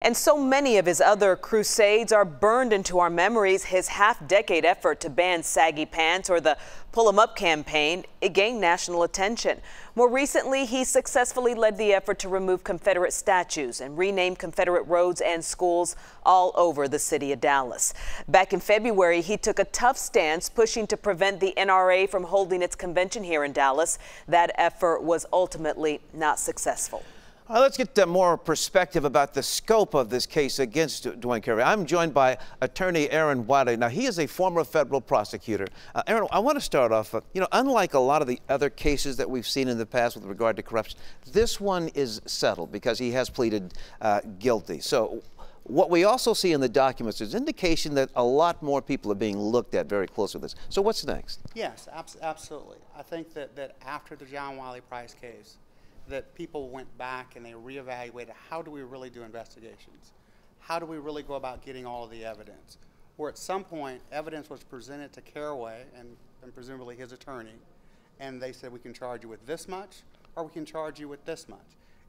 And so many of his other crusades are burned into our memories. His half-decade effort to ban saggy pants or the Pull 'em Up campaign, it gained national attention. More recently, he successfully led the effort to remove Confederate statues and rename Confederate roads and schools all over the city of Dallas. Back in February, he took a tough stance pushing to prevent the NRA from holding its convention here in Dallas. That effort was ultimately not successful. Let's get more perspective about the scope of this case against Dwayne Caraway. I'm joined by attorney Aaron Wiley. Now, he is a former federal prosecutor. Aaron, I want to start off, unlike a lot of the other cases that we've seen in the past with regard to corruption, this one is settled because he has pleaded guilty. So what we also see in the documents is indication that a lot more people are being looked at very closely with this. So what's next? Yes, absolutely. I think that after the John Wiley Price case, that people went back and they reevaluated how do we really do investigations? How do we really go about getting all of the evidence? Where at some point, evidence was presented to Caraway and presumably his attorney, and they said we can charge you with this much or we can charge you with this much.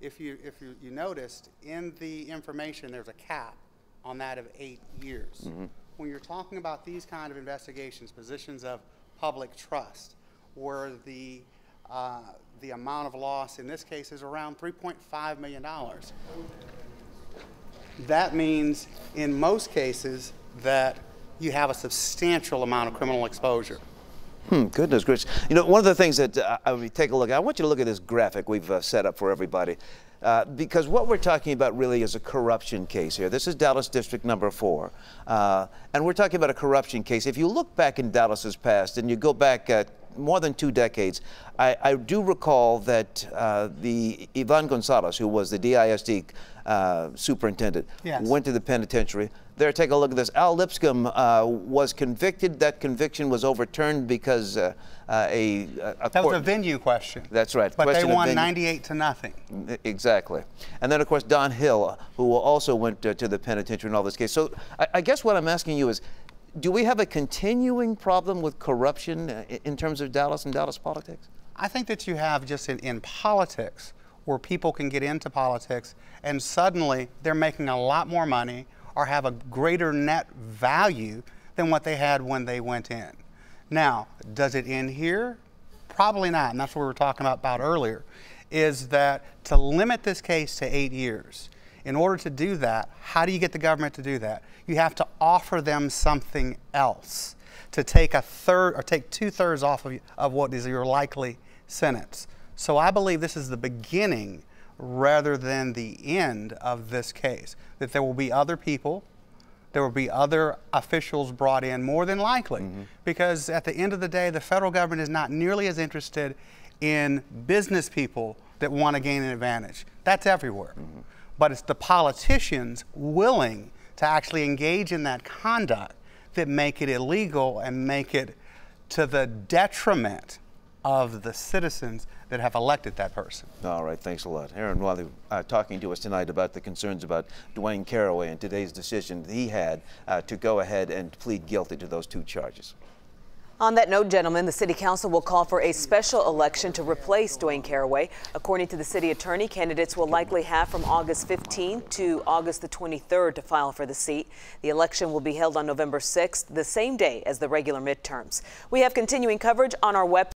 If you noticed, in the information there's a cap on that of 8 years. Mm-hmm. When you're talking about these kind of investigations, positions of public trust, where the amount of loss in this case is around $3.5 million. That means in most cases that you have a substantial amount of criminal exposure. Goodness gracious. One of the things that I would take a look at, I want you to look at this graphic we've set up for everybody. Because what we're talking about really is a corruption case here. This is Dallas District number 4. And we're talking about a corruption case. If you look back in Dallas's past and you go back more than 2 decades, I do recall that the Ivan Gonzalez, who was the DISD superintendent, yes, went to the penitentiary. There, take a look at this. Al Lipscomb was convicted. That conviction was overturned because that was a venue question. That's right. But they won 98-0. Exactly. And then, of course, Don Hill, who also went to the penitentiary in all this case. So I guess what I'm asking you is, do we have a continuing problem with corruption in terms of Dallas and Dallas politics? I think that you have just in politics where people can get into politics and suddenly they're making a lot more money or have a greater net value than what they had when they went in. Now, does it end here? Probably not, and that's what we were talking about earlier, is that to limit this case to 8 years, in order to do that, how do you get the government to do that? You have to offer them something else to take a third or take 2/3 off of what is your likely sentence. So I believe this is the beginning rather than the end of this case, that there will be other people, there will be other officials brought in more than likely, because at the end of the day, the federal government is not nearly as interested in business people that want to gain an advantage. That's everywhere. But it's the politicians willing to actually engage in that conduct that make it illegal and make it to the detriment of the citizens that have elected that person. All right, thanks a lot. Aaron Wiley talking to us tonight about the concerns about Dwayne Caraway and today's decision that he had to go ahead and plead guilty to those 2 charges. On that note, gentlemen, the City Council will call for a special election to replace Dwayne Caraway. According to the city attorney, candidates will likely have from August 15th to August the 23rd to file for the seat. The election will be held on November 6th, the same day as the regular midterms. We have continuing coverage on our website.